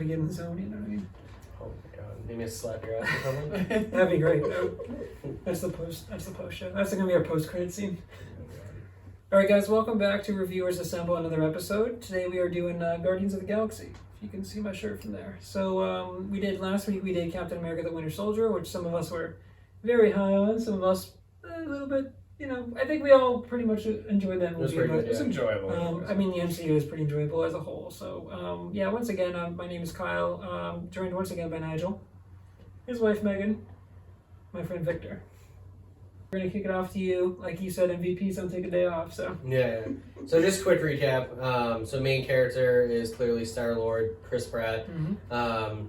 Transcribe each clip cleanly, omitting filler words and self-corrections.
gotta get in the zone, you know what I mean? Oh my god, they may slap your ass or something. That'd be great. That's the post show. That's gonna be our post-credit scene. Alright guys, welcome back to Reviewers Assemble, another episode. Today we are doing Guardians of the Galaxy. If you can see my shirt from there. So last week we did Captain America the Winter Soldier, which some of us were very high on, some of us a little bit, you know, I think we all pretty much enjoyed that movie. It It's enjoyable. I mean, the MCU is pretty enjoyable as a whole. So, once again, my name is Kyle, joined once again by Nigel, his wife Megan, my friend Victor. We're going to kick it off to you. Like you said, MVPs don't take a day off, so. Yeah. So just quick recap. So main character is clearly Star-Lord, Chris Pratt. Mm-hmm.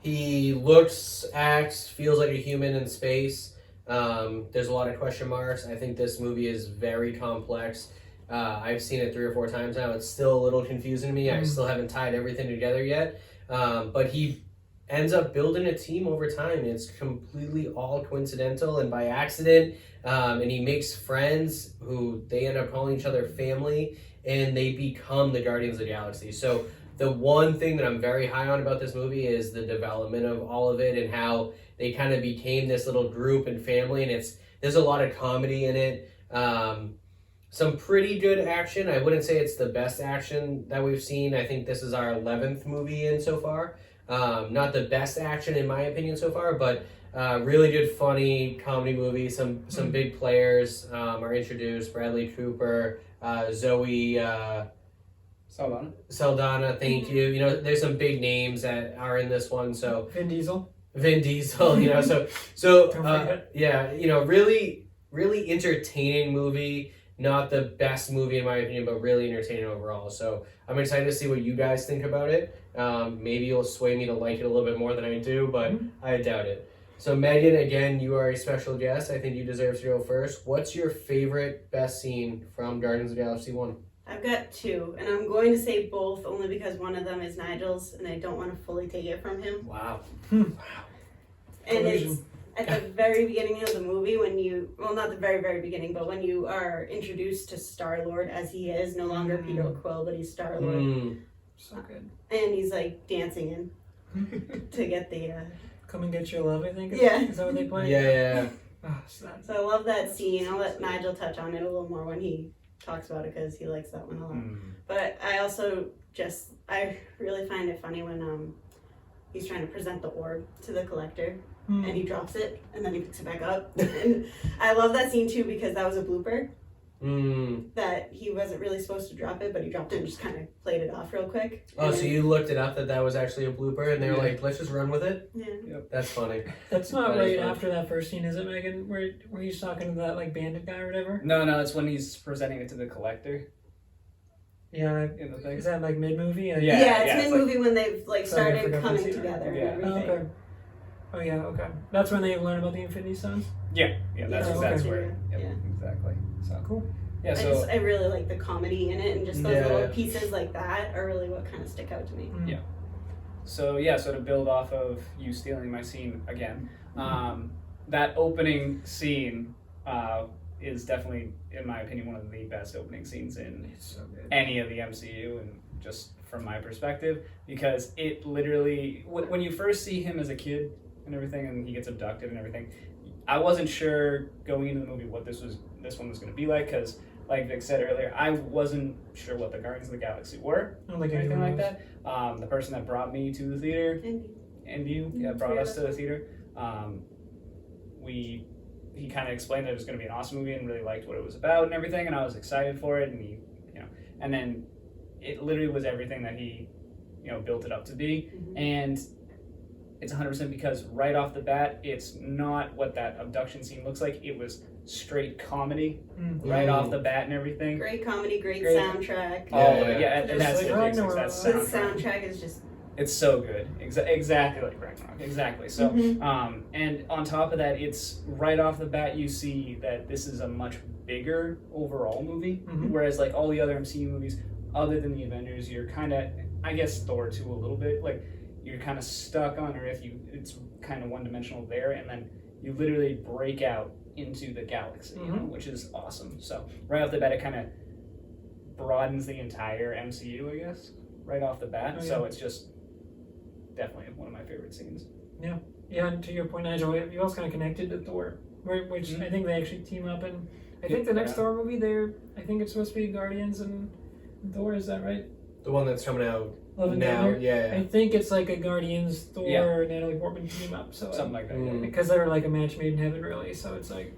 He looks, acts, feels like a human in space. There's a lot of question marks. I think this movie is very complex. I've seen it 3 or 4 times now. It's still a little confusing to me. I still haven't tied everything together yet. But he ends up building a team over time. It's completely all coincidental and by accident. And he makes friends who they end up calling each other family, and they become the Guardians of the Galaxy. So the one thing that I'm very high on about this movie is the development of all of it and how they kind of became this little group and family, and there's a lot of comedy in it. Some pretty good action. I wouldn't say it's the best action that we've seen. I think this is our 11th movie in so far. Not the best action in my opinion so far, but really good, funny comedy movie. Some big players are introduced. Bradley Cooper, Zoe Saldana, thank you. You know, there's some big names that are in this one. So Vin Diesel, you know, yeah, you know, really entertaining movie. Not the best movie in my opinion, but really entertaining overall. So I'm excited to see what you guys think about it. Maybe you'll sway me to like it a little bit more than I do, but I doubt it. So Megan, again, you are a special guest. I think you deserve to go first. What's your favorite, best scene from Guardians of the Galaxy 1? I've got 2, and I'm going to say both only because one of them is Nigel's, and I don't want to fully take it from him. Wow. And it's at the very beginning of the movie when you, well, not the very, very beginning, but when you are introduced to Star-Lord as he is, no longer Peter Quill, but he's Star-Lord. So good. And he's like dancing in to get the... Come and Get Your Love, I think. Yeah. Is that what they play? Yeah. Oh, sad. So I love that scene. I'll let Nigel touch on it a little more when he talks about it because he likes that one a lot. But I also I really find it funny when he's trying to present the orb to the collector and he drops it and then he picks it back up. And I love that scene too because that was a blooper. That he wasn't really supposed to drop it, but he dropped it and just kind of played it off real quick. Oh, so you looked it up that was actually a blooper, and they were like, let's just run with it? Yeah. Yep. That's funny. That's not That is right fun. after that first scene, is it, Megan? Where he's talking to that like bandit guy or whatever? No, it's when he's presenting it to the collector Yeah. in the thing. Is that like mid-movie? Yeah, It's it's mid-movie when they've like Sorry, I started forgot coming to see that. together Yeah. and Oh, everything. okay. Oh yeah, okay. That's when they learn about the Infinity Stones? Yeah, that's Yeah, that's okay. where. Yep, Yeah. exactly. So Cool. yeah, so I really like the comedy in it, and just those Yeah. little pieces like that are really what kind of stick out to me. Yeah. so to build off of you stealing my scene again, that opening scene is definitely, in my opinion, one of the best opening scenes in It's so good. any of the MCU, and just from my perspective, because it literally, when you first see him as a kid and everything, and he gets abducted and everything, I wasn't sure going into the movie what this one was going to be like, because like Vic said earlier, I wasn't sure what the Guardians of the Galaxy were I don't think or anything anyone like that. The person that brought me to the theater, And brought us to the theater, he kind of explained that it was going to be an awesome movie and really liked what it was about and everything, and I was excited for it, and and then it literally was everything that he built it up to be. And it's 100% because right off the bat, it's not what that abduction scene looks like. It was straight comedy right off the bat and everything. great comedy, great Great. soundtrack. Oh Yeah. yeah, and that's Just it. like It's that Ragnarok. The soundtrack. soundtrack is just It's so good. Exactly like Ragnarok. Exactly. So, Mhm. and on top of that, it's right off the bat you see that this is a much bigger overall movie. Mhm. Whereas like all the other MCU movies, other than the Avengers, you're kind of, I guess Thor too a little bit, like you're kind of stuck on Earth. It's kind of one dimensional there, and then you literally break out into the galaxy, which is awesome. So right off the bat, it kind of broadens the entire MCU, I guess, right off the bat. Oh, yeah. So it's just definitely one of my favorite scenes. Yeah, and to your point, Nigel, you also kind of connected to Thor, which I think they actually team up, and I think the next Thor movie, I think it's supposed to be Guardians and Thor. Is that right? The one that's coming out Love and now, Thunder? yeah. I think it's like a Guardians, Thor, Yeah. Natalie Portman team up. So Something like that. Mm. because they were like a match made in heaven, really. So it's like,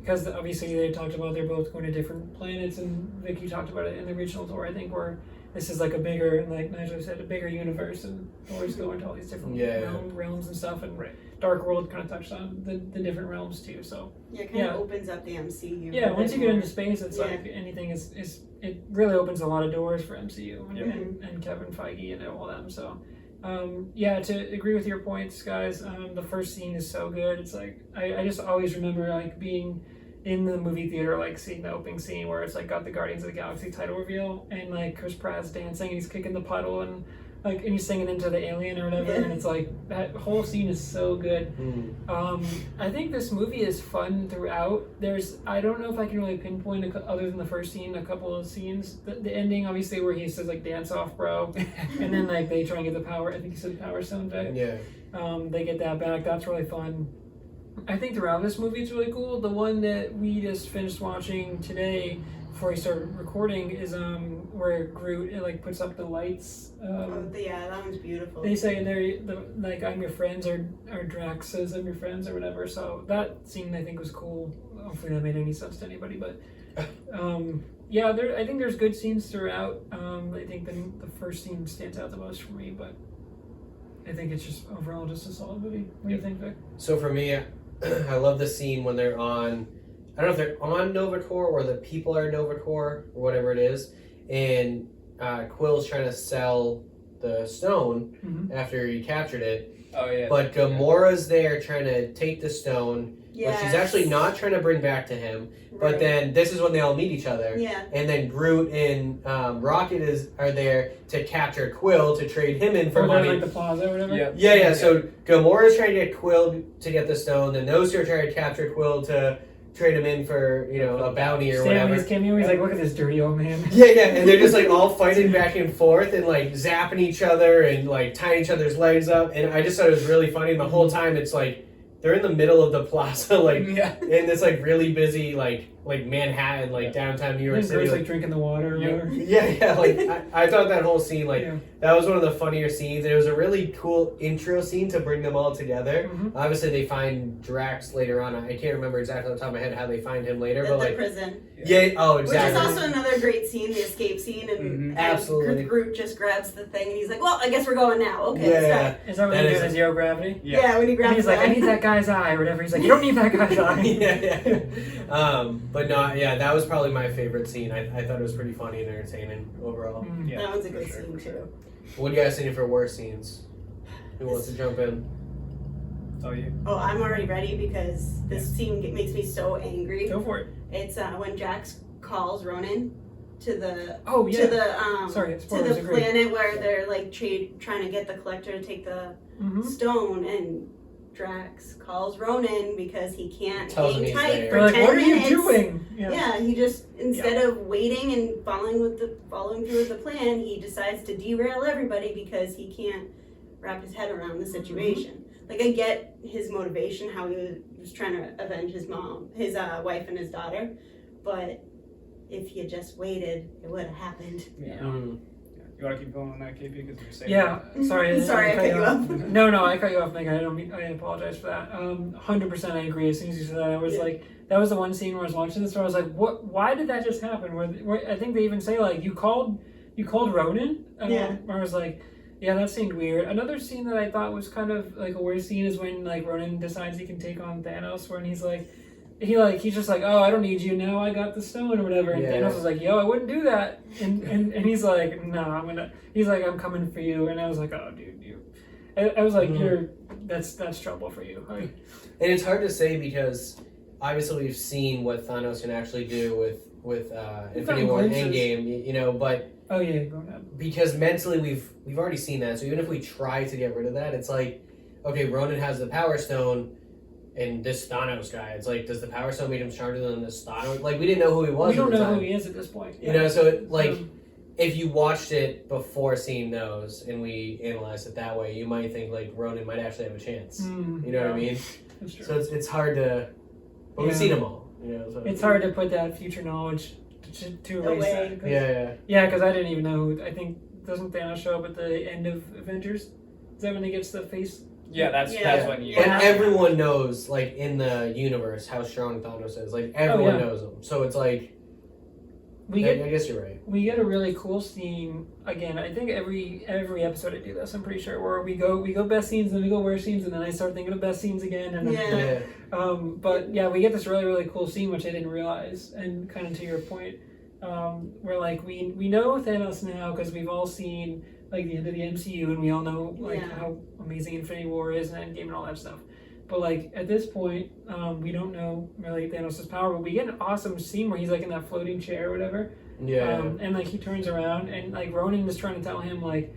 because obviously they talked about they're both going to different planets, and Vicky talked about it in the original Thor, I think, where this is like a bigger, like Nigel said, a bigger universe, and Thor's going to all these different realms and stuff, and Dark World kind of touched on the different realms too. So Yeah, it kind of opens up the MCU. yeah, a once bit you get more. into space, it's like anything is it really opens a lot of doors for MCU and Kevin Feige and all them. So yeah, to agree with your points, guys, the first scene is so good. It's like I just always remember like being in the movie theater, like seeing the opening scene where it's like got the Guardians of the Galaxy title reveal, and like Chris Pratt's dancing and he's kicking the puddle, and like and he's singing into the alien or whatever, and it's like that whole scene is so good. I think this movie is fun throughout. I don't know if I can really pinpoint other than the first scene, a couple of scenes. The ending, obviously, where he says like "dance off, bro," and then like they try and get the power. I think he said power stone back. Yeah. They get that back. That's really fun. I think throughout this movie it's really cool. The one that we just finished watching today before we started recording is where Groot like puts up the lights. Yeah, that one's beautiful. They say like I'm your friends, or Drax says I'm your friends or whatever. So that scene I think was cool. Hopefully that made any sense to anybody, but yeah, I think there's good scenes throughout. I think the first scene stands out the most for me, but I think it's just overall just a solid movie. What do you think, Vic? So for me, I love the scene when they're on, I don't know if they're on Nova Corps or the people are Nova Corps or whatever it is, and Quill's trying to sell the stone after he captured it. Oh yeah. But Gamora's there trying to take the stone, but she's actually not trying to bring back to him. But then this is when they all meet each other. Yeah. And then Groot and Rocket are there to capture Quill to trade him in for money. Like the plaza or whatever? Yeah. So Gamora's trying to get Quill to get the stone, then those two are trying to capture Quill to trade him in for, a bounty or whatever. Stanley's cameo, he's like, look at this dirty old man. Yeah, and they're just like all fighting back and forth and like zapping each other and like tying each other's legs up. And I just thought it was really funny. And the whole time it's like they're in the middle of the plaza, like in this like really busy like Manhattan, like downtown New York And City. Groot's like drinking the water or whatever. Yeah. Like I thought that whole scene, like that was one of the funnier scenes. It was a really cool intro scene to bring them all together. Obviously, they find Drax later on. I can't remember exactly off the top of my head how they find him later, but like prison. Yeah. Oh, exactly. Which is also another great scene, the escape scene, and absolutely. Groot just grabs the thing and he's like, "Well, I guess we're going now." Okay. Yeah. Is that what he does? Zero gravity? Yeah. When he grabs. And he's like, I need that guy's eye or whatever. He's like, you don't need that guy's eye. Yeah. But no, yeah, that was probably my favorite scene. I thought it was pretty funny and entertaining overall. That one's a good scene too. What do you guys think for worst scenes? Who wants to jump in? Oh, I'm already ready because this scene makes me so angry. Go for it. It's when Drax calls Ronan to the to the planet where they're like trying to get the Collector to take the stone, and Drax calls Ronan because he can't hang tight for 10 minutes. What are you doing? Yeah, he just instead of waiting and following through with the plan, he decides to derail everybody because he can't wrap his head around the situation. Like, I get his motivation, how he was trying to avenge his mom, his wife and his daughter, but if he had just waited, it would have happened. You want to keep going on that, KP? Because you're saying sorry. Sorry, I cut you off. No, I cut you off, Megan. I apologize for that. 100% I agree. As soon as you said that, I was like, that was the one scene where I was watching this where I was like, what? Why did that just happen? Where I think they even say like, you called Ronan? Where I was like, yeah, that seemed weird. Another scene that I thought was kind of like a weird scene is when like Ronan decides he can take on Thanos, when he's like, he's just like, oh, I don't need you now, I got the stone or whatever, and Thanos was like, yo, I wouldn't do that, and he's like, no, he's like, I'm coming for you, and I was like, oh, dude, I was like, that's trouble for you. And it's hard to say because obviously we've seen what Thanos can actually do with Infinity War and Endgame, but oh yeah, go ahead. Because mentally we've already seen that, so even if we try to get rid of that, it's like, okay, Ronan has the Power Stone. And this Thanos guy, it's like, does the Power Stone make him stronger than this Thanos? Like, we didn't know who he was. We don't know who he is at this point. So if you watched it before seeing those and we analyzed it that way, you might think like Ronan might actually have a chance. You know what I mean? That's true. So it's hard to, but we've Yeah. seen them all. You know, so. It's hard to put that future knowledge to erase Away. that. 'cause- Yeah, Yeah, because I didn't even know who. I think doesn't Thanos show up at the end of Avengers? Is that when he gets the face? Yeah, that's Yeah. when you. But Yeah. everyone knows, like in the universe, how strong Thanos is. Like everyone yeah. knows him. So it's like, We I get guess you're right. we get a really cool scene again. I think every episode I do this. I'm pretty sure where we go best scenes, then we go worst scenes, and then I start thinking of best scenes again. And Yeah. But yeah, we get this really cool scene which I didn't realize, and kind of to your point, where like we know Thanos now because we've all seen like the end of the MCU, and we all know like Yeah. how amazing Infinity War is and Endgame and all that stuff. But like at this point, we don't know really Thanos' power, but we get an awesome scene where he's like in that floating chair or whatever, Yeah. and like he turns around and like Ronan is trying to tell him like.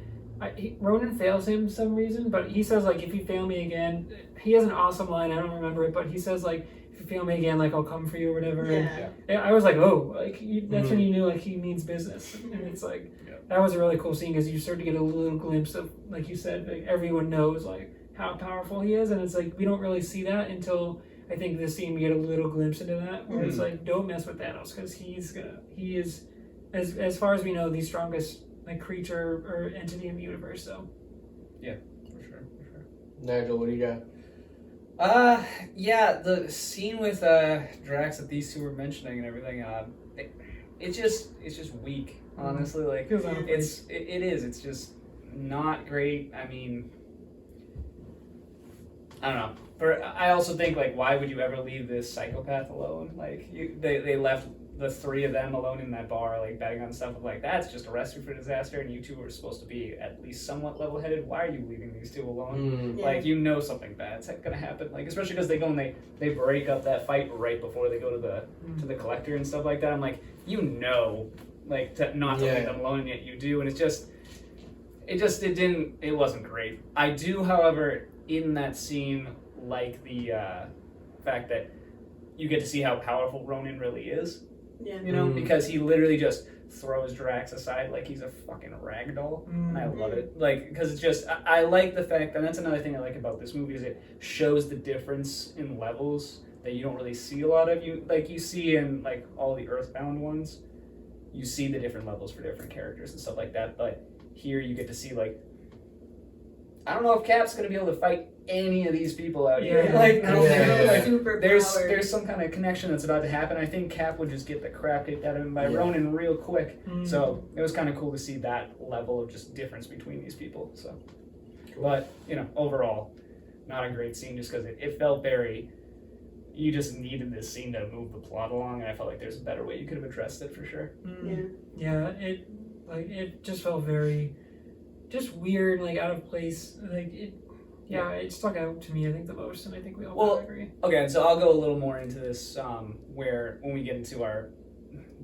Ronan fails him for some reason, but he says like, if you fail me again, he has an awesome line. I don't remember it, but he says like, if you fail me again, like I'll come for you or whatever. Yeah. And I was like, oh, like that's when you knew like he means business, and it's like that was a really cool scene because you start to get a little glimpse of, like you said, like everyone knows like how powerful he is, and it's like we don't really see that until I think this scene we get a little glimpse into that where it's like, don't mess with Thanos because he is as far as we know the strongest like creature or entity in the universe. So For sure. Nigel, what do you got? Yeah, the scene with Drax that these two were mentioning and everything, it's just weak, honestly. Like feels out of place. it is. It's just not great. I mean, I don't know. I also think like, why would you ever leave this psychopath alone? Like they left the three of them alone in that bar, like betting on stuff. Like that's just a recipe for disaster. And you two were supposed to be at least somewhat level-headed. Why are you leaving these two alone? Yeah. Like you know something bad's gonna happen. Like especially because they go and they break up that fight right before they go to the collector and stuff like that. I'm like, you know, like not to leave Yeah. them alone, and yet you do, and it wasn't great. I do, however, in that scene, like the fact that you get to see how powerful Ronan really is. Yeah. You know, because he literally just throws Drax aside like he's a fucking ragdoll. And I love it. Like, because it's just, I like the fact, and that's another thing I like about this movie, is it shows the difference in levels that you don't really see a lot of. You see in, like, all the Earthbound ones, you see the different levels for different characters and stuff like that, but here you get to see, like, I don't know if Cap's going to be able to fight any of these people out here. Yeah. Like, I don't Yeah. know, like, Super there's powered. some kind of connection that's about to happen. I think Cap would just get the crap kicked out of him by Yeah. Ronan real quick. Mm. So it was kind of cool to see that level of just difference between these people. So, but you know, overall, not a great scene just because it felt very. You just needed this scene to move the plot along, and I felt like there's a better way you could have addressed it for sure. Yeah. It just felt very just weird, like out of place. Like it stuck out to me I think the most, and I think we all Well, agree. Okay, and so I'll go a little more into this where when we get into our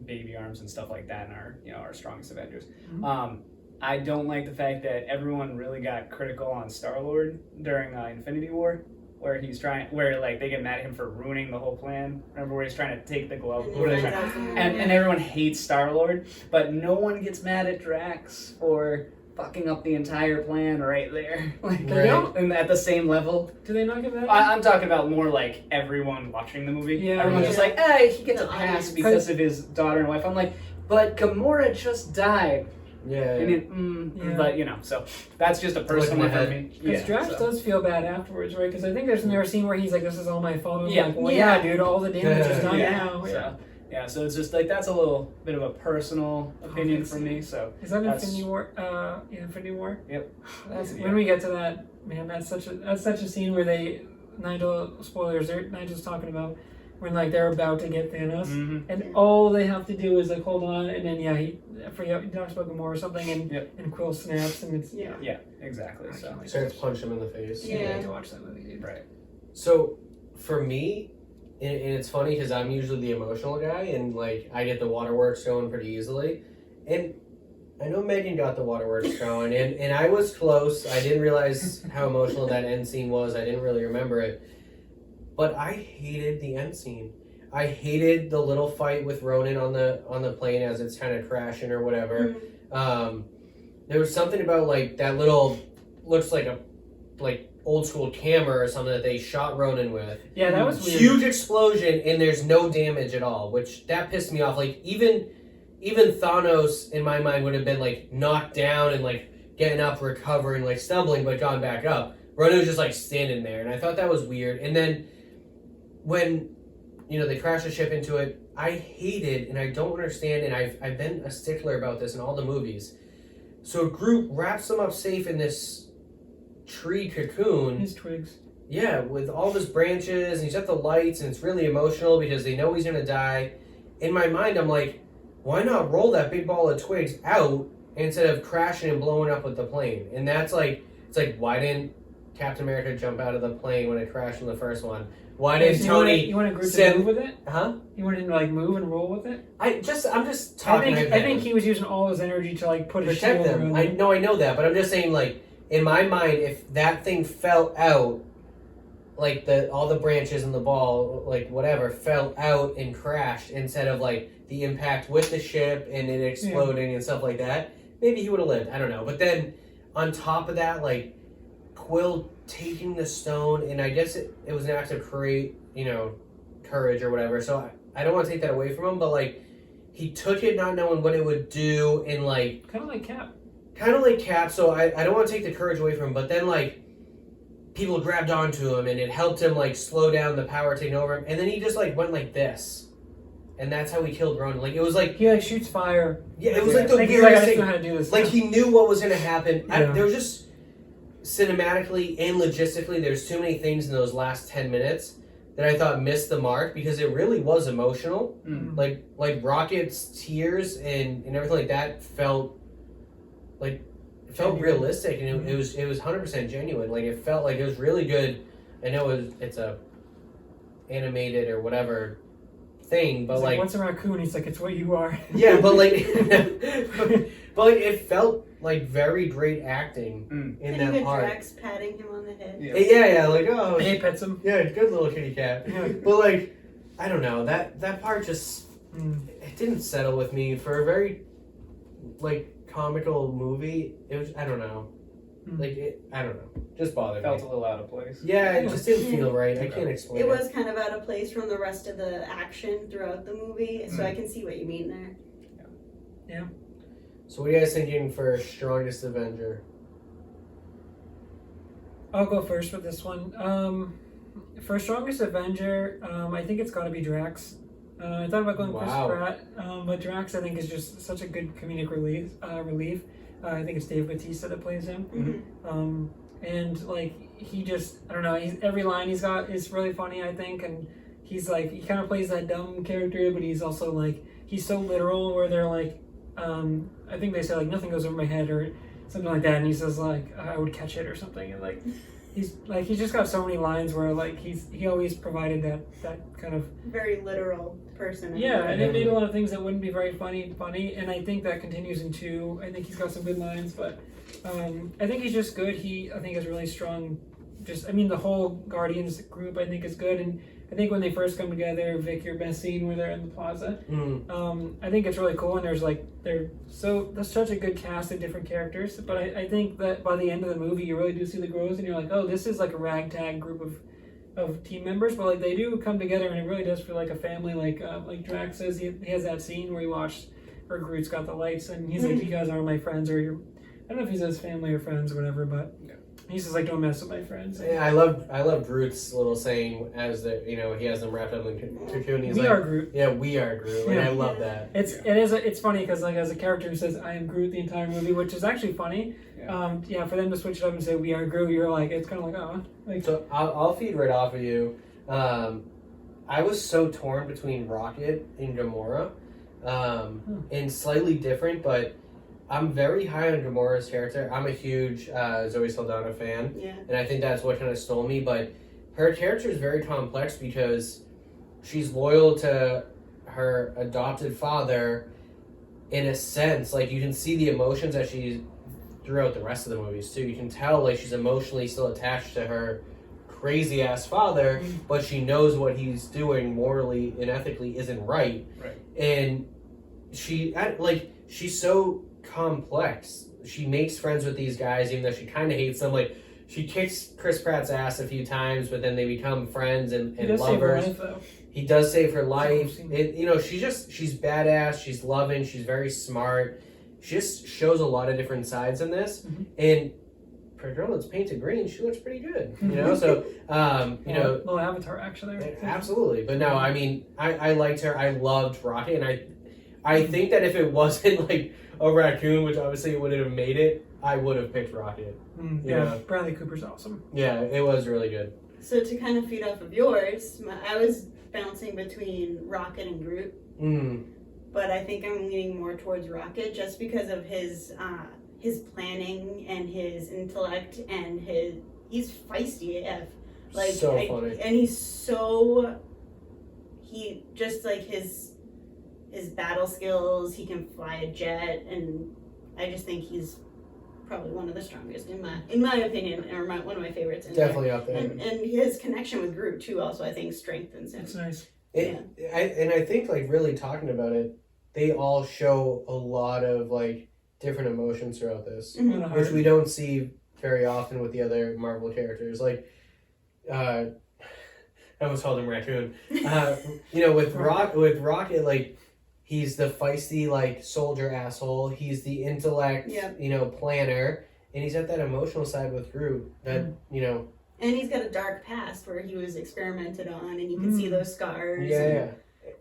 baby arms and stuff like that, and our strongest Avengers. Mhm. I don't like the fact that everyone really got critical on Star-Lord during Infinity War, where like they get mad at him for ruining the whole plan. Remember where he's trying to take the glove? And What are they he trying- finds out and everyone hates Star-Lord, but no one gets mad at Drax for fucking up the entire plan right there. Like, They don't? and at the same level. Do they not get that? I'm talking about more like everyone watching the movie. Yeah. Everyone's just Yeah. like, hey, he gets The a pass audience. because of his daughter and wife. I'm like, but Gamora just died. Yeah. And Yeah. But, so that's just a personal one Looking for ahead. me. Because Drax so. does feel bad afterwards, right? Because I think there's another scene where he's like, "This is all my fault." I'm Yeah. like, well, Yeah. yeah, dude, all the damage is done Yeah. now. So, so it's just like, that's a little bit of a personal opinion for me. So, Is that That's- Infinity War? Infinity War. Yep. That's Yeah. when we get to that, man. That's such a scene where Nigel spoilers. Nigel's talking about when like they're about to get Thanos, mhm. and all they have to do is like hold on, and then he talks about Gamora or something, and Yep. and Quill snaps, and it's Yeah. Yeah, exactly. So, Starts to punch him in the face. I Yeah. need to watch that movie, dude. right. So for me, and it's funny because I'm usually the emotional guy, and like I get the waterworks going pretty easily. And I know Megan got the waterworks going, and I was close. I didn't realize how emotional that end scene was. I didn't really remember it. But I hated the end scene. I hated the little fight with Ronan on the plane as it's kind of crashing or whatever. There was something about like that little looks like a old school camera or something that they shot Ronan with. Yeah, that was weird. Huge explosion and there's no damage at all, which that pissed me off. Like even Thanos in my mind would have been like knocked down and like getting up, recovering, like stumbling, but gone back up. Ronan was just like standing there, and I thought that was weird. And then when they crash the ship into it, I hated, and I don't understand, and I've been a stickler about this in all the movies. So Groot wraps them up safe in this tree cocoon. His twigs. Yeah, with all of his branches, and he's got the lights, and it's really emotional because they know he's gonna die. In my mind, I'm like, why not roll that big ball of twigs out instead of crashing and blowing up with the plane? And that's like, it's like, why didn't Captain America jump out of the plane when it crashed in the first one? Why didn't Tony? You want Groot to send- move with it? Huh? You want him to like move and roll with it? I'm just talking. I think he was using all his energy to like put his protect shield them. around I them. know that, but I'm just saying, like, in my mind, if that thing fell out, like all the branches and the ball, like whatever, fell out and crashed instead of like the impact with the ship and it exploding and stuff like that, maybe he would have lived. I don't know. But then on top of that, like Quill taking the stone, and I guess it was an act of courage or whatever. So I don't want to take that away from him, but like he took it not knowing what it would do, and like Kind of like Cap. So I don't want to take the courage away from him, but then like people grabbed onto him and it helped him like slow down the power taking over him, and then he just like went like this, and that's how he killed Ronan. Like it was like He like shoots fire. yeah, it was like the Like, he's like, weirdest I just know thing. how to do this. Like now. he knew what was going to happen. Yeah. There was just cinematically and logistically, there's too many things in those last 10 minutes that I thought missed the mark because it really was emotional. Mm. Like Rocket's tears and everything like that felt Genuine. realistic, and it was 100% genuine. Like it felt like it was really good. I know it's a animated or whatever thing, but He's like what's a raccoon? He's like, it's what you are. yeah, but like but like it felt like very great acting in And that even part. Drax patting him on the head. Yeah. Yeah, like oh And he pets him. yeah, good little kitty cat. Yeah. But like I don't know, that part just Mm. it didn't settle with me for a very like comical movie. It was I don't know. I don't know. Just bothered Felt me. a little out of place. Yeah, it just didn't feel right. I can't explain It was kind of out of place from the rest of the action throughout the movie, so I can see what you mean there. So what are you guys thinking for Strongest Avenger? I'll go first with this one. For Strongest Avenger, I think it's got to be Drax. I thought about going Chris Wow. Pratt, but Drax I think is just such a good comedic relief. I think it's Dave Bautista that plays him. Mm-hmm. And like he just I don't know, every line he's got is really funny, I think, and he's like he kind of plays that dumb character, but he's also like he's so literal where they're like I think they say like nothing goes over my head or something like that, and he says like I would catch it or something, and like he's just got so many lines where like he always provided that kind of Very literal person. yeah, and it made a lot of things that wouldn't be very funny, and I think that continues in 2. I think he's got some good lines, but I think he's just good. I think is really strong. The whole Guardians group I think is good, and I think when they first come together, Vic, your best scene where they're in the plaza. I think it's really cool, and there's such a good cast of different characters. But I think that by the end of the movie, you really do see the growth, and you're like, oh, this is like a ragtag group of team members, but like they do come together, and it really does feel like a family. Like Drax says, he has that scene where he watched where Groot's got the lights, and he's like, you guys are my friends, or I don't know if he says family or friends or whatever, but he says like, don't mess with my friends. Yeah, I love Groot's little saying as he has them wrapped up in cocoon. He's We like, are Groot. yeah, we are Groot. Like, Yeah. I love that. It's funny because like as a character who says I am Groot the entire movie, which is actually funny. For them to switch it up and say we are Groot, you're like it's kind of like oh like So I'll feed right off of you. I was so torn between Rocket and Gamora, and slightly different, but I'm very high on Gamora's character. I'm a huge Zoe Saldana fan, Yeah. and I think that's what kind of stole me. But her character is very complex because she's loyal to her adopted father in a sense. Like, you can see the emotions that she's throughout the rest of the movies, too. You can tell, like, she's emotionally still attached to her crazy-ass father, but she knows what he's doing morally and ethically isn't right. Right. And she's so complex. She makes friends with these guys, even though she kind of hates them. Like, she kicks Chris Pratt's ass a few times, but then they become friends and He does save her lovers. life, though. He does save her life. Awesome. She's badass. She's loving. She's very smart. She just shows a lot of different sides in this. Mhm. And for a girl that's painted green, she looks pretty good. So Little Avatar action there. absolutely. But no, I mean, I liked her. I loved Rocket, and I think that if it wasn't like a raccoon, which obviously wouldn't have made it, I would have picked Rocket. Yeah, Yeah. Bradley Cooper's awesome. Yeah, it was really good. So to kind of feed off of yours, I was bouncing between Rocket and Groot, but I think I'm leaning more towards Rocket just because of his planning and his intellect and he's feisty AF. So funny. And he just like his battle skills, he can fly a jet, and I just think he's probably one of the strongest in my opinion, or one of my favorites. Definitely up there. And his connection with Groot too also I think strengthens him. It's nice. I think like really talking about it, they all show a lot of like different emotions throughout this, Mhm. which we don't see very often with the other Marvel characters. Like, I almost called him Raccoon. With Rocket, like, he's the feisty like soldier asshole. He's the intellect, Yep. planner, and he's got that emotional side with Groot. That And he's got a dark past where he was experimented on, and you can see those scars. yeah. and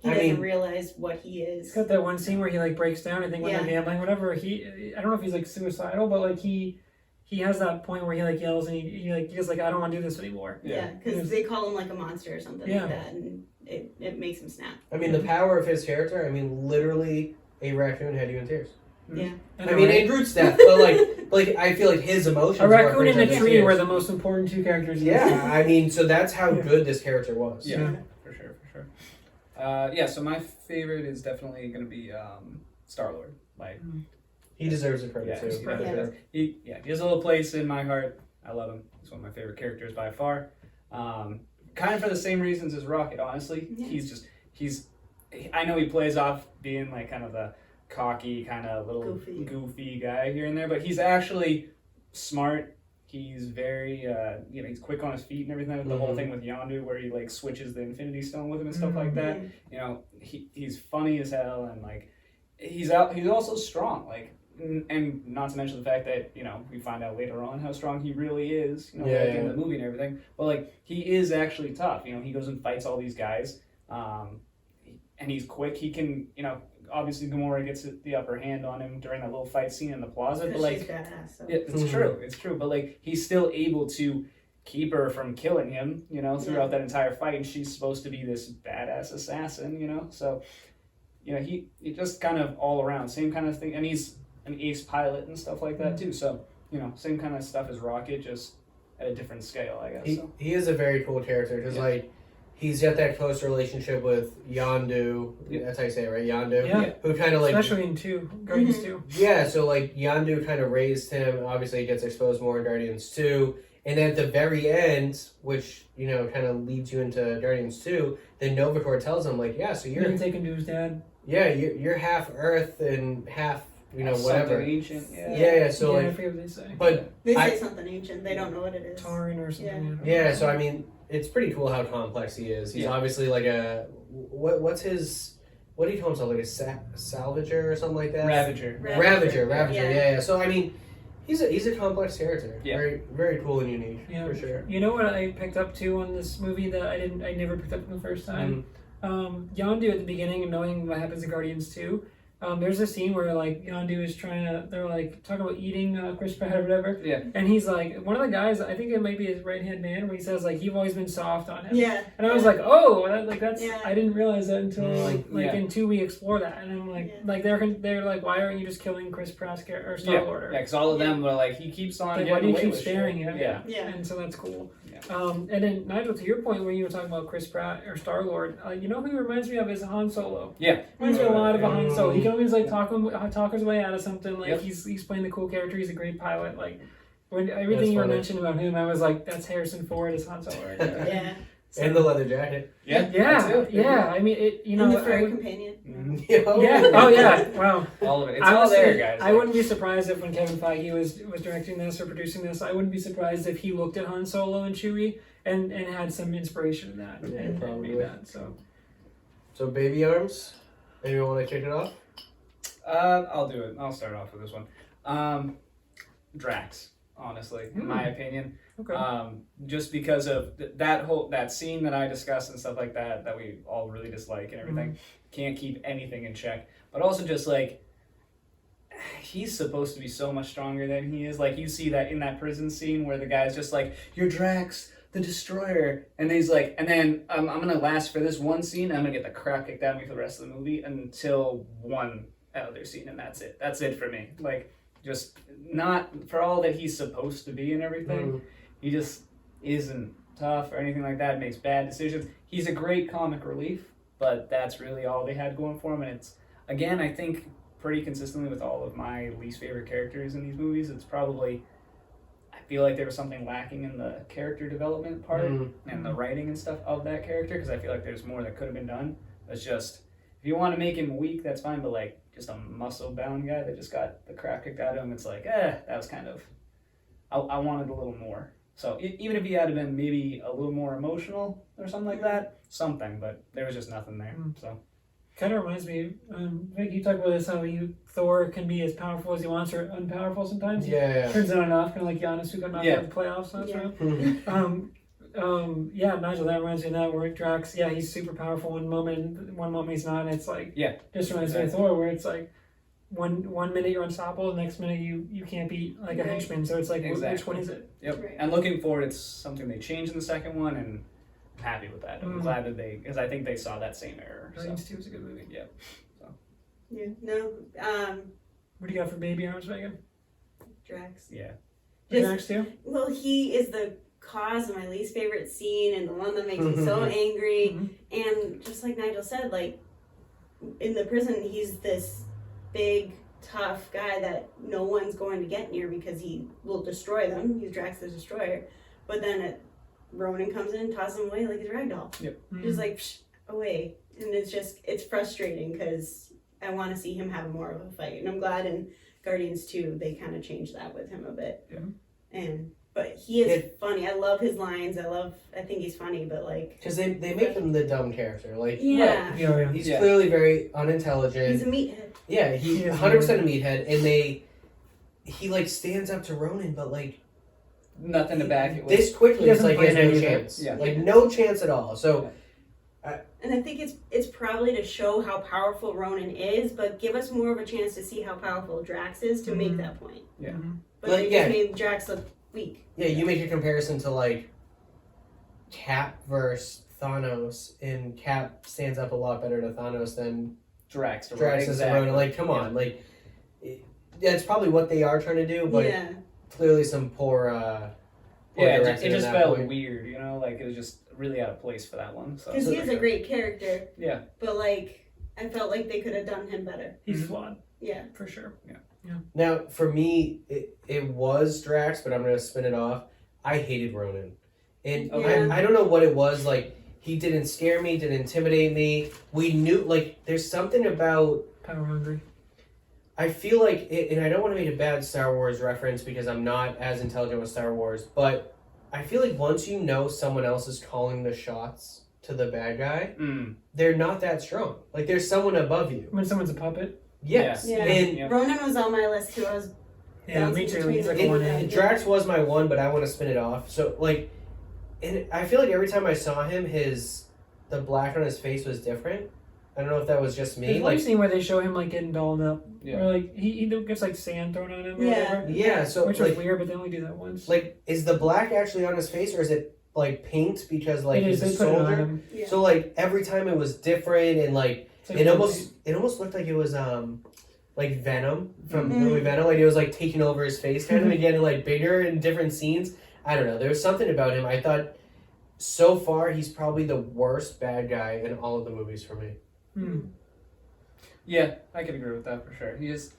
He I doesn't mean- realize what he He's is. got that one scene where he like breaks down. I think when Yeah. they're gambling, whatever. I don't know if he's like suicidal, but like he has that point where he like yells and he's like, I don't want to do this anymore. Yeah, because they call him like a monster or something Yeah. like that, and it makes him snap. I mean, the power of his character. I mean, literally, a raccoon had you in tears. Yeah. I mean, and Groot's death, but like I feel like his emotions. a raccoon and a represent tree his were the tears. most important two characters. In the Yeah, I mean, so that's how Yeah. good this character was. Yeah, for sure. So my favorite is definitely going to be Star-Lord. Like, He deserves a credit yeah, too. he for does. sure. He has a little place in my heart. I love him. He's one of my favorite characters by far. Kind of for the same reasons as Rocket, honestly. Yeah. I know he plays off being like kind of the cocky, kind of little Goofy. guy here and there, but he's actually smart. He's very, he's quick on his feet and everything. The whole thing with Yondu, where he like switches the Infinity Stone with him and stuff like that. He's funny as hell, and like he's also strong. Like, and not to mention the fact that we find out later on how strong he really is. In the movie and everything. But like he is actually tough. He goes and fights all these guys, and he's quick. He can, obviously Gamora gets the upper hand on him during that little fight scene in the plaza. But like, she's badass. So. yeah, it's true. But like, he's still able to keep her from killing him, throughout that entire fight. And she's supposed to be this badass assassin, So, he just kind of all around same kind of thing. And he's an ace pilot and stuff like that too. So, same kind of stuff as Rocket, just at a different scale, I guess. He is a very cool character because like he's got that close relationship with Yondu. That's how you say it, right? Yondu. Yeah. Who kind of like Especially in Guardians 2. Yeah, so like Yondu kind of raised him. Obviously, he gets exposed more in Guardians 2. And then at the very end, which, kind of leads you into Guardians 2, then Novator tells him, like, yeah, so He you're didn't take him to his dad. you're half Earth and half, whatever. Something ancient. Yeah, so I like, forget what they say. but They say something ancient. They don't know what it is. Tauren or something. yeah, so I mean, it's pretty cool how complex he is. He's obviously like what's his, what do you call himself, like a salvager or something like that? Ravager. Ravager, yeah. So I mean, he's a complex character. Yeah. Very, very cool and unique. Yeah. For sure. You know what I picked up too on this movie that I never picked up from the first time? Yondu at the beginning and knowing what happens in Guardians 2. There's a scene where like Yondu is they're like talking about eating Chris Pratt or whatever. Yeah. And he's like, one of the guys, I think it might be his right hand man, where he says like, you've always been soft on him. Yeah. And I was like, oh, that's Yeah. I didn't realize that until in 2 we explore that, and I'm like, they're like, why aren't you just killing Chris Pratt's character or Star Lord? Yeah, because all of them were like, he keeps on. Like, why do you getting keep away with sparing shit. him? Yeah. And so that's cool. Yeah. And then Nigel, to your point, when you were talking about Chris Pratt or Star Lord, you know who he reminds me of is Han Solo. Yeah. Reminds me a lot of a Han Solo. He can always like talk his way out of something. Like he's playing the cool character. He's a great pilot. Like when everything you mentioned about him, I was like, that's Harrison Ford as Han Solo right there. And the leather jacket. Yeah. Yeah, that too. yeah. I mean, it. You know, and the I furry would- companion. Mhm. yeah. Oh yeah. Wow. All of it. It's I all was- there, guys. I wouldn't be surprised if when Kevin Feige was directing this or producing this, I wouldn't be surprised if he looked at Han Solo and Chewie and had some inspiration in that Yeah, and probably. made that. So So baby arms. Anyone want to kick it off? I'll do it. I'll start off with this one. Drax, honestly, in my opinion. okay. Just because of that scene that I discussed and stuff like that we all really dislike and everything. Can't keep anything in check. But also just like he's supposed to be so much stronger than he is. Like you see that in that prison scene where the guy's just like, "You're Drax, the Destroyer," and he's like, and then I'm gonna last for this one scene. I'm gonna get the crap kicked out of me for the rest of the movie until one other scene, and that's it. That's it for me. Like just not for all that he's supposed to be and everything. He just isn't tough or anything like that. Makes bad decisions. He's a great comic relief, but that's really all they had going for him. And it's again, I think pretty consistently with all of my least favorite characters in these movies. It's probably I feel like there was something lacking in the character development part and the writing and stuff of that character because I feel like there's more that could have been done. It's just if you want to make him weak, that's fine. But like just a muscle bound guy that just got the crap kicked out of him, it's like that was kind of I wanted a little more. So even if he had been maybe a little more emotional or something like that, but there was just nothing there. So Kind of reminds me, Vic, you talk about this how Thor can be as powerful as he wants or unpowerful sometimes. He Yeah. turns it on and off, kind of like Giannis who got knocked out of the playoffs last round. Yeah, Nigel, that reminds me of that where Drax, he's super powerful one moment he's not, and it's like, just reminds me of Thor where it's like, one minute you're unstoppable, the next minute you can't beat like a henchman, so it's like, which one is it? Yep. Right. And looking forward, it's something they changed in the second one, and I'm happy with that. I'm glad that because I think they saw that same error. So. Guardians 2 is a good movie. Yeah. Yeah. No. What do you got for baby arms, Megan? Drax. Yeah. Just- Drax too? Well, he is the cause of my least favorite scene and the one that makes me so angry. And just like Nigel said, like in the prison, he's this big, tough guy that no one's going to get near because he will destroy them. He's Drax the Destroyer. But then Ronan comes in and tosses him away like he's a ragdoll. Just like psh, away. And it's frustrating because I want to see him have more of a fight. And I'm glad in Guardians 2 they kind of changed that with him a bit. Yeah. But he is funny. I love his lines. I think he's funny, but like... Because they make him the dumb character. Like, Yeah. he's clearly very unintelligent. He's a meathead. Yeah, he's 100% a meathead. And he like stands up to Ronan, but like... Nothing to back it with. This quickly, He it's like he has doesn't no play any of it. chance. Yeah. Like, no chance at all. So... And I think it's probably to show how powerful Ronan is, but give us more of a chance to see how powerful Drax is to make that point. Yeah. But Like, they just made Drax look weak. Yeah, you make a comparison to like Cap versus Thanos, and Cap stands up a lot better to Thanos than Drax. Drax is Ronan. Like, come on, like that's probably what they are trying to do, but Yeah. clearly some poor direction it just at that felt point. weird, like it was just really out of place for that one. So Because he is a great character, yeah, but like, I felt like they could have done him better. He's flawed, Yeah. for sure. Now, for me, it was Drax, but I'm gonna spin it off. I hated Ronan, and Yeah. I don't know what it was. Like, he didn't scare me, didn't intimidate me. We knew, like, there's something about. Power hungry. I feel like, and I don't want to make a bad Star Wars reference because I'm not as intelligent with Star Wars, but I feel like once you know someone else is calling the shots to the bad guy, they're not that strong. Like, there's someone above you. When someone's a puppet. Yes. Yeah. And Yeah. Ronan was on my list too. I was Yeah, me too. He's like It- one And in. Drax was my one, but I want to spin it off. So, like, and I feel like every time I saw him, the black on his face was different. I don't know if that was just me. There's one Like, scene where they show him like getting dolled up. Yeah. Or like he gets like sand thrown on him or Yeah. whatever. yeah. So, Which was like, weird, but they only do that once. is the black actually on his face, or is it like paint because like it is, he's they a put it on soldier? him. Yeah. So like every time it was different, and like It's like it one almost looked like it was like Venom from the Mhm. movie Venom. Like it was like taking over his face kind of and getting like bigger in different scenes. I don't know. There was something about him. I thought so far he's probably the worst bad guy in all of the movies for me. Hmm. Yeah, I can agree with that for sure. He is.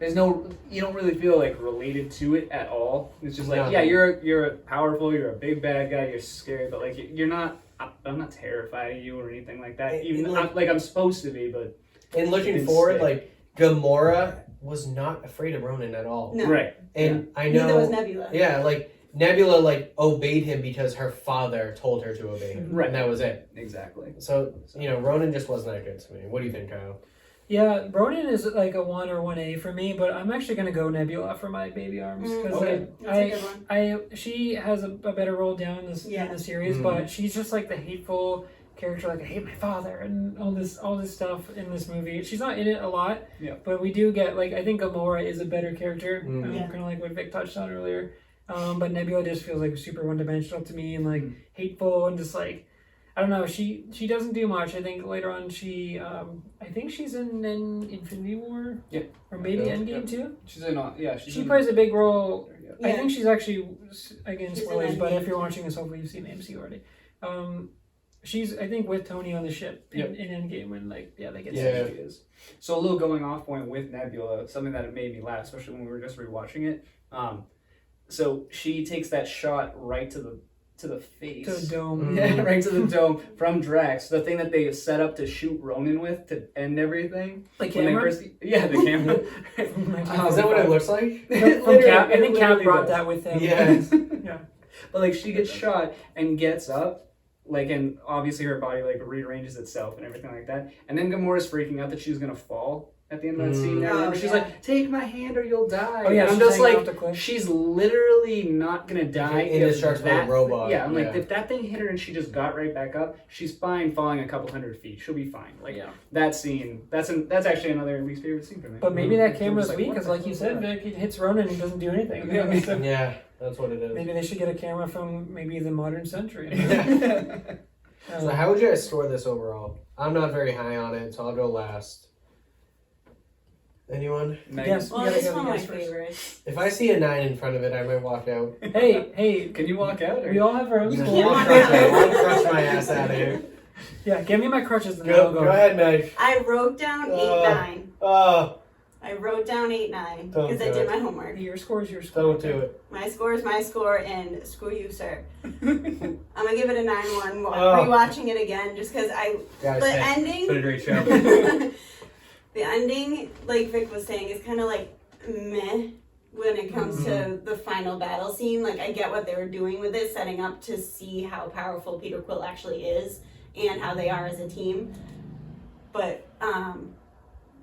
There's no, you don't really feel like related to it at all. It's just like, No. yeah, you're powerful, you're a big bad guy, you're scary, but like you're not. I'm not terrified of you or anything like that. Even I'm supposed to be, but. And looking It's forward, sick. like Gamora was not afraid of Ronan at all. No. Right. And I know. Neither was Nebula. Yeah, like Nebula like obeyed him because her father told her to obey him. Right. And that was it. Exactly. So, Ronan just wasn't that good to me. What do you think, Kyle? Yeah, Ronan is like a 1 or 1A for me, but I'm actually gonna go Nebula for my baby arms because Okay. That's a good one. she has a better role down in the series, Mhm. but she's just like the hateful character, like I hate my father and all this stuff in this movie. She's not in it a lot, Yeah. but we do get like I think Gamora is a better character, Mhm. Yeah. kind of like what Vic touched on earlier. But Nebula just feels like super one dimensional to me and like hateful and just like I don't know. She doesn't do much. I think later on I think she's in Infinity War. Yeah. Or maybe Yeah. Endgame too. She's in on, yeah. She's She in, plays a big role. I Yeah. think she's actually again She's in spoilers, but Endgame. if you're watching this, hopefully you've seen the MCU already. She's I think with Tony on the ship in Endgame when they get Yeah. She is. So a little going off point with Nebula, something that made me laugh, especially when we were just rewatching it. So she takes that shot right to the face. to the dome. Yeah, right to the dome from Drax, the thing that they set up to shoot Ronan with to end everything. Like When they camera. first, yeah, the camera. Is that what it looks like? From Cap, I think Cap literally brought does. that with him. Yeah. But like she gets shot and gets up, like, and obviously her body like rearranges itself and everything like that. And then Gamora's freaking out that she's gonna fall at the end of that scene. There, Oh, remember? She's yeah. like, "Take my hand or you'll die." Oh yeah, and I'm she's just hanging like, off the cliff. she's literally not gonna die. if Indestructible that- robot. Yeah, I'm like, Yeah. if that thing hit her and she just got right back up, she's fine falling a couple hundred feet. She'll be fine. Like yeah. that scene, that's actually another least favorite scene for me. But maybe that It camera's was weak what because, the like you hell said, was that? Vic, it hits Ronan and he doesn't do anything. Yeah. So Yeah, that's what it is. maybe they should get a camera from maybe the modern century. So how would you guys score this overall? I'm not very high on it, so I'll go last. Anyone? Megan, Yes. Well, You gotta it's go one of my guess first. favorites. If I see a 9 in front of it, I might walk out. Hey, Can you walk out? Or? we all have our own You school. can't I'll walk crush out. I'll crush my ass out of here. Yeah, give me my crutches and then I'll Go go. ahead, Meg. I wrote down 8-9. Oh, I wrote down 8-9 Don't because I do did it. my homework. Your score is your score. don't do it. My score is my score, and screw you, sir. I'm gonna give it a 9-1. Oh. Rewatching it again, just because Guys, the hey, ending. it's been a great show. The ending, like Vic was saying, is kind of like meh when it comes to the final battle scene. Like, I get what they were doing with it, setting up to see how powerful Peter Quill actually is and how they are as a team. But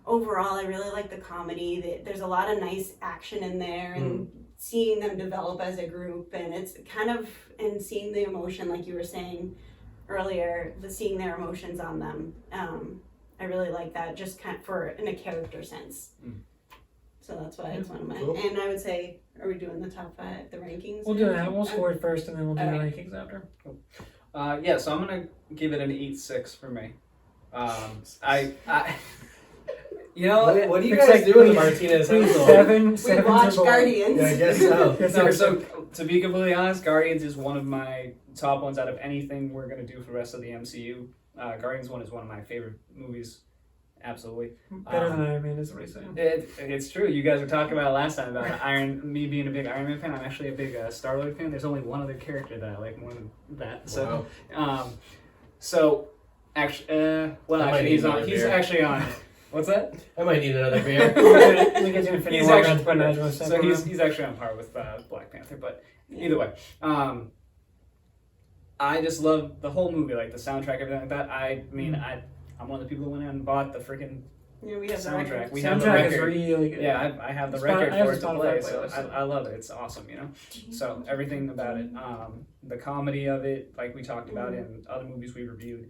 overall, I really like the comedy. There's a lot of nice action in there, and seeing them develop as a group, and it's kind of, and seeing the emotion, like you were saying earlier, seeing their emotions on them. I really like that, just kind of in a character sense. So that's why it's one of my. Cool. And I would say, are we doing the top 5, the rankings? We'll do that. We'll score it first and then we'll do the Alright. rankings after. Yeah, so I'm gonna give it an 8.6 for me. I you know, What do you It's guys like do in the we- Martinez we household? seven We watch or below. Guardians. Yeah, I guess so. Yes, no, sir. so to be completely honest, Guardians is one of my top ones out of anything we're gonna do for the rest of the MCU. Guardians 1 is one of my favorite movies, absolutely. Better than Iron Man is what he's saying. It's true. You guys were talking about it last time about me being a big Iron Man fan. I'm actually a big Star-Lord fan. There's only one other character that I like more than that. So, so actually, well, I might actually, need he's on. another He's beer. actually on. What's that? I might need another beer. We get to Infinity He's War actually, and put Nigel a so second round. he's actually on par with Black Panther. But either way, I just love the whole movie, like the soundtrack, everything like that. I mean, I'm one of the people who went out and bought the freaking Yeah, we have the soundtrack. record. We have the Soundtrack is record. really good. Yeah, I have the Spot- record I have for a it to Spotify play, so playlist. I love it. It's awesome, So everything about it, the comedy of it, like we talked about in other movies we reviewed,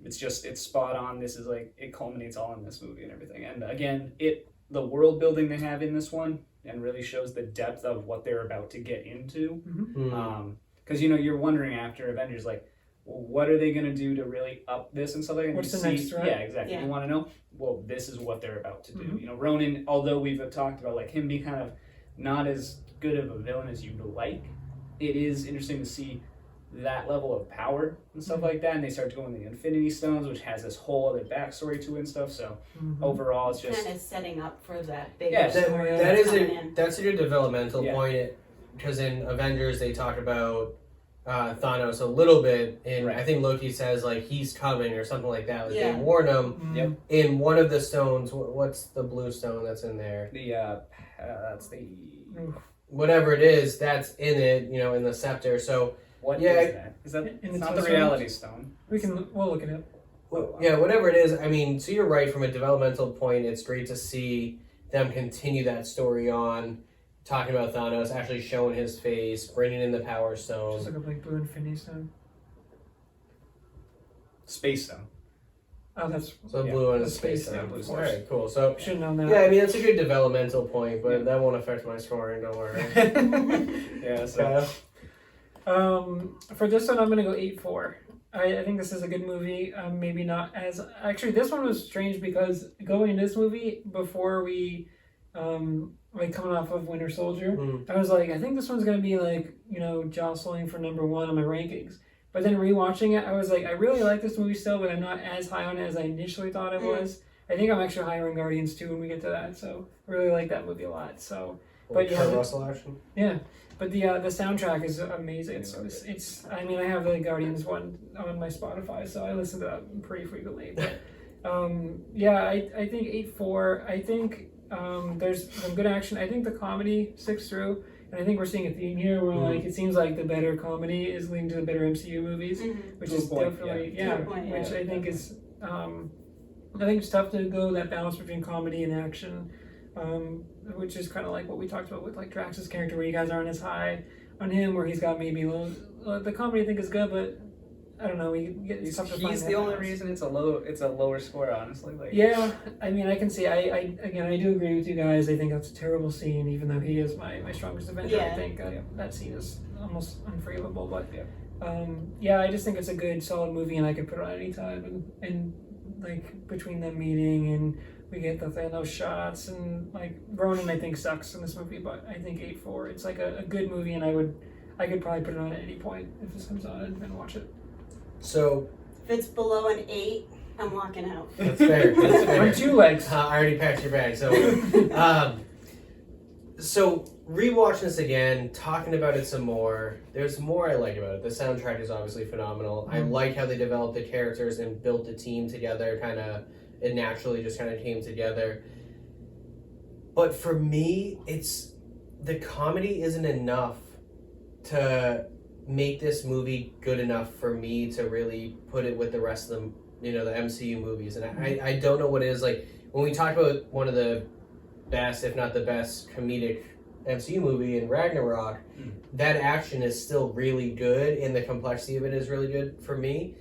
it's spot on. This is like, it culminates all in this movie and everything. And again, the world building they have in this one, and really shows the depth of what they're about to get into. Because you're wondering after Avengers, like, well, what are they going to do to really up this and stuff like that? What's You the next threat? Yeah, exactly. Yeah. You want to know? Well, this is what they're about to do. Mhm. Ronan, although we've talked about like him being kind of not as good of a villain as you'd like, it is interesting to see that level of power and stuff like that, and they start to go in the Infinity Stones, which has this whole other backstory to it and stuff. So overall, it's just Kind of setting up for that big Yeah, story that that's is coming a in. that's a good developmental Yeah. point because in Avengers they talk about Thanos a little bit, and Right. I think Loki says like he's coming or something like that. Like Yeah. they warn him Yep. in one of the stones. What's the blue stone that's in there? the that's the Whatever it is, that's in it. You know, in the scepter. So what Yeah. is that? Is that In it's the not the Tesseract? Reality Stone? We'll look at it. yeah, whatever it is. I mean, so you're right from a developmental point. It's great to see them continue that story on. Talking about Thanos, actually showing his face, bringing in the Power Stone. Just look up like Blue Infinity Stone. Space Stone. Oh, that's So Yeah, blue and the space. space, yeah, Stone. blue All stone. right, cool. So should have known that. yeah, I mean that's a good developmental point, but Yeah. that won't affect my scoring. Don't worry. Yeah. So For this one, I'm gonna go 8-4. I think this is a good movie. Maybe not as actually. This one was strange because going in this movie before we, like coming off of Winter Soldier, Mm. I was like, I think this one's gonna be like jostling for number one on my rankings. But then rewatching it, I was like, I really like this movie still, but I'm not as high on it as I initially thought it was. I think I'm actually higher on Guardians 2 when we get to that. So I really like that movie a lot. So. But yeah, Kurt the- Russell action. Yeah, but the soundtrack is amazing. It's so It's I mean I have the Guardians one on my Spotify, so I listen to that pretty frequently. But yeah, I think 8-4. I think there's some good action. I think the comedy sticks through, and I think we're seeing a theme here where like it seems like the better comedy is leading to the better MCU movies, Mhm. which To a is point, definitely yeah. To a point, which yeah. I think is I think it's tough to go that balance between comedy and action. Which is kind of like what we talked about with like Drax's character, where you guys aren't as high on him, where he's got maybe a little. The comedy I think is good, but I don't know. It's tough to find he's that the only balance. reason it's a lower score, honestly. Like Yeah, I mean, I can see. I do agree with you guys. I think that's a terrible scene, even though he is my strongest Avenger. I Yeah. think that scene is almost unforgivable. But Yeah. yeah, I just think it's a good, solid movie, and I could put it on any time. And like between them meeting and we get the Thanos shots, and like Ronan, I think sucks in this movie, but I think 8-4. It's like a good movie, and I could probably put it on at any point if this comes on and watch it. So If it's below an 8, I'm walking out. that's fair. That's fair. On 2 legs. I already packed your bag. So, so rewatching this again, talking about it some more. There's more I like about it. The soundtrack is obviously phenomenal. I like how they developed the characters and built the team together. It naturally just kind of came together. But for me, it's the comedy isn't enough to make this movie good enough for me to really put it with the rest of the MCU movies. And I don't know what it is. Like when we talk about one of the best, if not the best, comedic MCU movie in Ragnarok, that action is still really good and the complexity of it is really good for me.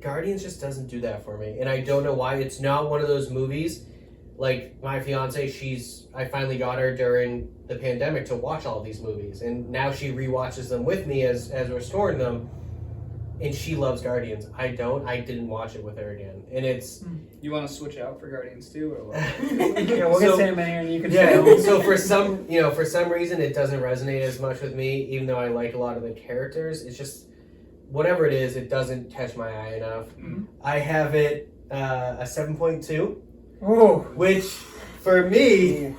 Guardians just doesn't do that for me, and I don't know why. It's not one of those movies like my fiance. I finally got her during the pandemic to watch all of these movies, and now she rewatches them with me as we're storing them, and she loves Guardians. I don't. I didn't watch it with her again, and it's You want to switch out for Guardians 2 or what? Yeah, we'll get So- Sam in here, and you can. yeah. So for some reason, it doesn't resonate as much with me, even though I like a lot of the characters. It's just whatever it is, it doesn't catch my eye enough. Mhm. I have it a 7.2, Oh, which for me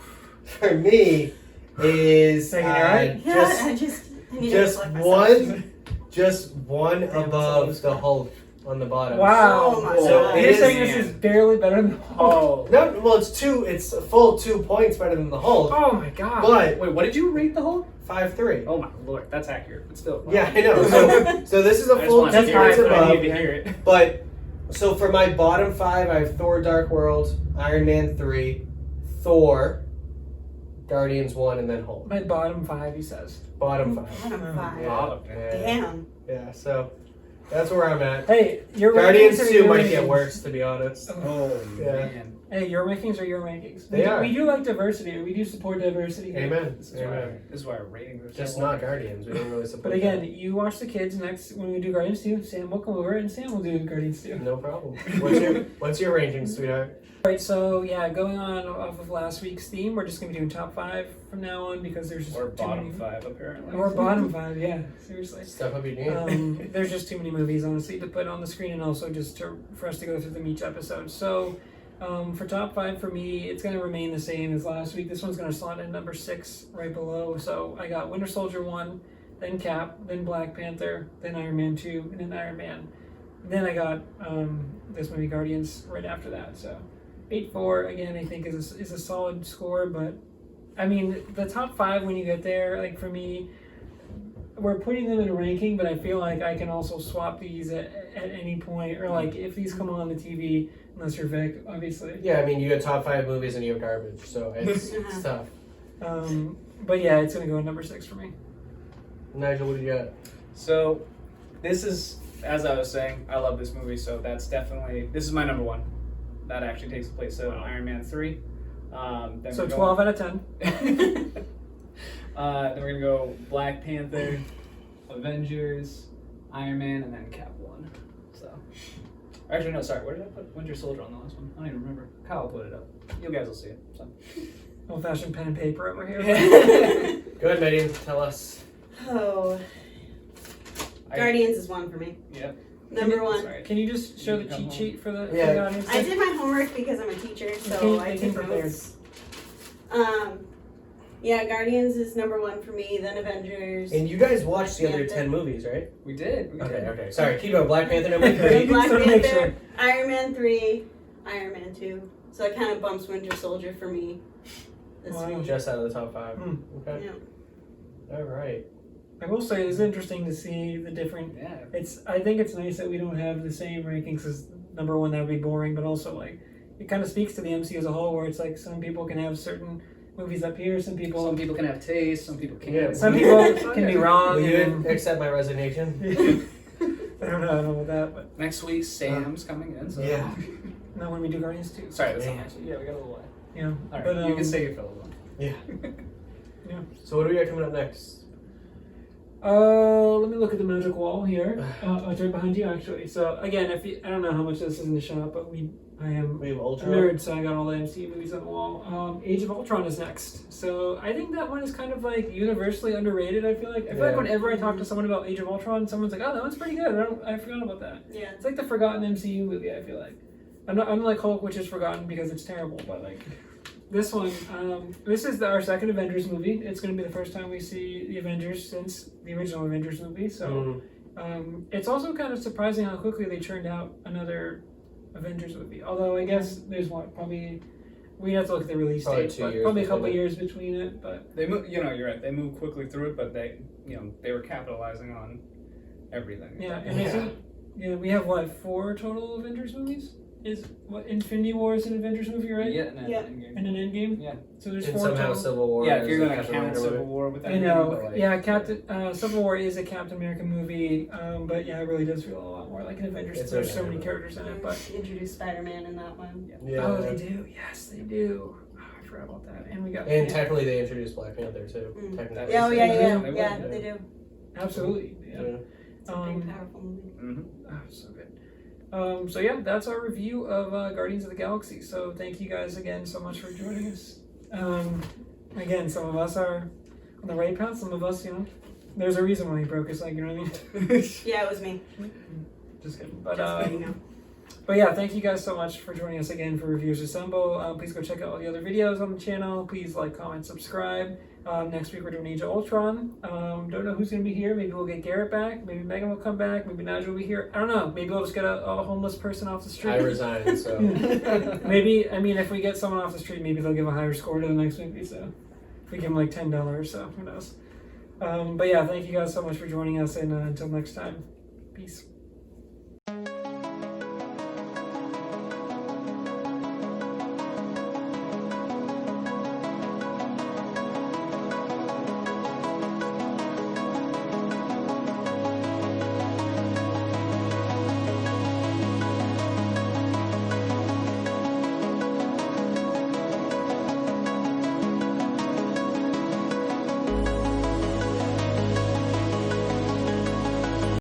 is Taking it right? Yeah, just I need to just reflect myself. one Damn, that's above the Hulk on the bottom. wow! Oh my So God. it You're is- saying this is barely better than the Hulk? Oh. No, well, it's a full 2 points better than the Hulk, Oh my god! but Wait, what did you rate the Hulk? 5.3. Oh my lord, that's accurate, but still. wow. Yeah, I know. So this is a I just full wanted to 2 hear points it, but I above. needed to hear it. But so for my bottom 5, I have Thor: Dark World, Iron Man 3, Thor, Guardians 1, and then Hulk. My bottom 5, he says. Bottom 5. Bottom 5. Bottom. Damn. Yeah, so that's where I'm at. Hey, your Guardians rankings are 2 might your get rankings. worse, to be honest. Oh Yeah. man. Hey, your rankings are your rankings. They are. We do like diversity. We do support diversity. Here. Amen. This is why our ratings are Just so not Guardians. We don't really support. But again, you watch the kids next when we do Guardians 2. Sam will come over and Sam will do Guardians 2. that. No problem. What's your ranking, sweetheart? Alright, so yeah, going on off of last week's theme, we're just going to be doing top 5 from now on because there's just or too bottom many. 5 apparently. Or bottom 5, yeah, seriously. Step up your game. There's just too many movies, honestly, to put on the screen and also just for us to go through them each episode. So, for top 5 for me, it's going to remain the same as last week. This one's going to slot in number 6 right below. So, I got Winter Soldier 1, then Cap, then Black Panther, then Iron Man 2, and then Iron Man. Then I got this movie, Guardians, right after that. So, 8-4, again, I think is a solid score, but I mean, the top 5 when you get there, like for me, we're putting them in a ranking, but I feel like I can also swap these at any point, or like if these come on the TV, unless you're Vic, obviously. Yeah, I mean, you got top 5 movies and you have garbage, so it's tough. But yeah, it's gonna go at number 6 for me. Nigel, what do you got? So, this is, as I was saying, I love this movie, so this is my number 1. That actually takes place of Iron Man 3. Then So we're 12 out of 10. then we're gonna go Black Panther, Avengers, Iron Man, and then Cap 1. So, actually, no, sorry. Where did I put Winter Soldier on the last one? I don't even remember. Kyle put it up. You guys will see it. So. Old-fashioned pen and paper over here. Go ahead, Megan. Tell us. Oh, Guardians is 1 for me. Yep. Number 1. Sorry. Can you just show the You can cheat come sheet for the Yeah. audience? I did my homework because I'm a teacher, so I came took prepared. notes. Yeah, Guardians is number 1 for me, then Avengers. And you guys watched the other Panther. 10 movies, right? We did. Okay. Sorry, keep going. Black Panther number Then 3. Black Just wanna make Panther, sure. Iron Man 3, Iron Man 2. So it kind of bumps Winter Soldier for me this Wow. week. Just out of the top 5. Okay. Yeah. All right. I will say it's interesting to see the different. Yeah. I think it's nice that we don't have the same rankings as number 1. That would be boring, but also like it kind of speaks to the MCU as a whole, where it's like some people can have certain movies up here, some people can have taste, some people can't. Yeah, some people can be wrong. Will and you accept my resignation? I don't know about that, but Next week, Sam's coming in. So. Yeah. not when we do Guardians 2. Sorry, that's not Man. much. Yeah, we got a little while. Yeah, All right, but you can say your fellow one. Yeah. Yeah. So what do we got coming up next? Let me look at the magic wall here. It's right behind you, actually. So again, I don't know how much this is in the shop, but I am We have a Ultron. nerd, so I got all the MCU movies on the wall. Age of Ultron is next, so I think that one is kind of like universally underrated. I feel like Yeah. whenever I talk to someone about Age of Ultron, someone's like, "Oh, that one's pretty good." I forgot about that. Yeah. It's like the forgotten MCU movie. I feel like I'm like Hulk, which is forgotten because it's terrible, but like. This one, this is our second Avengers movie. It's going to be the first time we see the Avengers since the original Avengers movie. So it's also kind of surprising how quickly they churned out another Avengers movie. Although I guess there's probably we have to look at the release Probably date, 2 but years probably a between couple it. years between it. But They move. You're right. They moved quickly through it, but they were capitalizing on everything. yeah, and Yeah. we have 4 total Avengers movies? Is what Infinity War is an Avengers movie, right? Yeah. And then Yeah. Endgame. And an Endgame. Yeah. So there's And 4 somehow total. Civil War. Yeah, if you're is gonna Captain count America Civil movie. War with that. I know. movie, but, like, Captain Civil War is a Captain America movie, but yeah, it really does feel a lot more like an Avengers. It's There's okay. so many characters in it, but Introduce Spider-Man in that one. Yeah. oh, they do. Yes, they do. Oh, I forgot about that. And we got And technically, they introduced Black Panther too. Mm. Technically. Yeah, oh, yeah, They yeah, do. yeah, would, they do. absolutely. Yeah. Yeah. It's a big, powerful movie. Mhm. Oh, so good. So yeah, that's our review of Guardians of the Galaxy. So thank you guys again so much for joining us. Again, some of us are on the right path. Some of us, there's a reason why he broke his leg. You know what I mean? Yeah, it was me. Just kidding. But Just so you know. But yeah, thank you guys so much for joining us again for Reviewers Assemble. Please go check out all the other videos on the channel. Please like, comment, subscribe. Next week we're doing Age of Ultron. Don't know who's going to be here. Maybe we'll get Garrett back. Maybe Megan will come back. Maybe Nigel will be here. I don't know. Maybe we'll just get a homeless person off the street. I resigned, so. Maybe, if we get someone off the street, maybe they'll give a higher score to the next movie. So if we give them like $10, so who knows. But yeah, thank you guys so much for joining us, and until next time, peace.